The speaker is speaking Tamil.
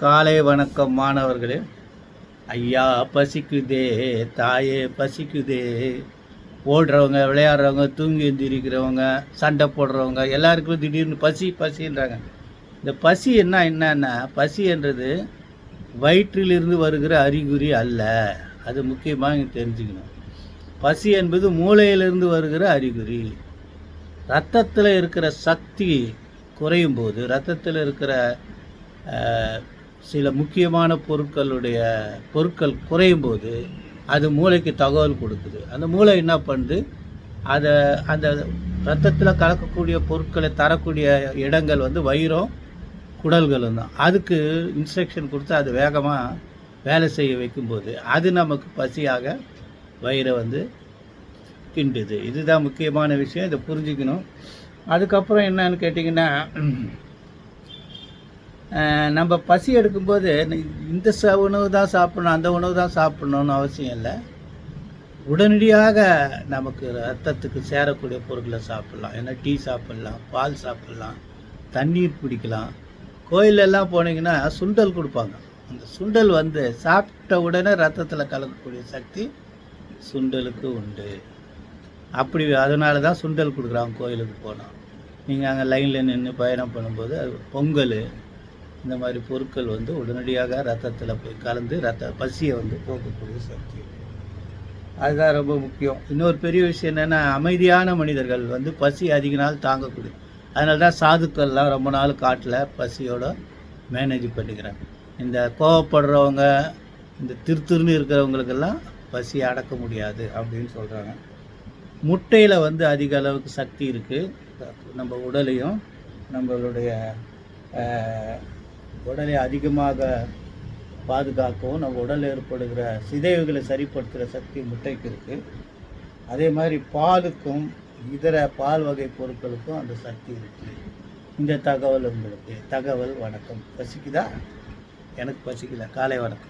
காலை வணக்கம் மாணவர்களே. ஐயா பசிக்குதே, தாயே பசிக்குதே. ஓடுறவங்க, விளையாடுறவங்க, தூங்கி எந்திரிக்கிறவங்க, சண்டை போடுறவங்க எல்லாருக்கும் திடீர்னு பசி பசின்றாங்க. இந்த பசி என்னன்னா, பசி என்றது வயிற்றிலிருந்து வருகிற அறிகுறி அல்ல. அது முக்கியமாக நீங்கள் தெரிஞ்சுக்கணும். பசி என்பது மூளையிலிருந்து வருகிற அறிகுறி. ரத்தத்தில் இருக்கிற சக்தி குறையும் போது, ரத்தத்தில் இருக்கிற சில முக்கியமான பொருட்கள் குறையும் போது அது மூளைக்கு தகவல் கொடுக்குது. அந்த மூளை என்ன பண்ணுது, அதை அந்த ரத்தத்தில் கலக்கக்கூடிய பொருட்களை தரக்கூடிய இடங்கள் வயிறும் குடல்களும் தான். அதுக்கு இன்ஸ்ட்ரக்ஷன் கொடுத்து அது வேகமாக வேலை செய்ய வைக்கும்போது அது நமக்கு பசியாக வயிறை கிண்டுது. இதுதான் முக்கியமான விஷயம், இதை புரிஞ்சுக்கணும். அதுக்கப்புறம் என்னன்னு கேட்டிங்கன்னா, நம்ம பசி எடுக்கும்போது இந்த உணவு தான் சாப்பிட்ணும், அந்த உணவு தான் சாப்பிட்ணுன்னு அவசியம் இல்லை. உடனடியாக நமக்கு ரத்தத்துக்கு சேரக்கூடிய பொருட்களை சாப்பிட்லாம். ஏன்னா டீ சாப்பிட்லாம், பால் சாப்பிட்லாம், தண்ணீர் குடிக்கலாம். கோயிலெல்லாம் போனீங்கன்னா சுண்டல் கொடுப்பாங்க. அந்த சுண்டல் சாப்பிட்ட உடனே ரத்தத்தில் கலக்கக்கூடிய சக்தி சுண்டலுக்கு உண்டு. அப்படி அதனால தான் சுண்டல் கொடுக்குறாங்க கோயிலுக்கு போனால். நீங்கள் அங்கே லைனில் நின்று பயணம் பண்ணும்போது அது பொங்கல் இந்த மாதிரி பொருட்கள் உடனடியாக ரத்தத்தில் போய் கலந்து பசியை போக்கக்கூடிய சக்தி. அதுதான் ரொம்ப முக்கியம். இன்னொரு பெரிய விஷயம் என்னென்னா, அமைதியான மனிதர்கள் பசி அதிக நாள் தாங்கக்கூடிய. அதனால தான் சாதுக்கள்லாம் ரொம்ப நாள் காட்டில் பசியோடு மேனேஜ் பண்ணிக்கிறாங்க. இந்த கோவப்படுறவங்க, இந்த திருத்துருன்னு இருக்கிறவங்களுக்கெல்லாம் பசி அடக்க முடியாது அப்படின்னு சொல்கிறாங்க. முட்டையில் அதிக அளவுக்கு சக்தி இருக்குது. நம்ம உடலையும் நம்மளுடைய உடலை அதிகமாக பாதுகாக்கவும், நம்ம உடலில் ஏற்படுகிற சிதைவுகளை சரிப்படுத்துகிற சக்தி முட்டைக்கு இருக்குது. அதே மாதிரி பாலுக்கும் இதர பால் வகை பொருட்களுக்கும் அந்த சக்தி இருக்குது. இந்த தகவல் உங்களுக்கு. வணக்கம். பசிக்குதா? எனக்கு பசிக்கல. காலை வணக்கம்.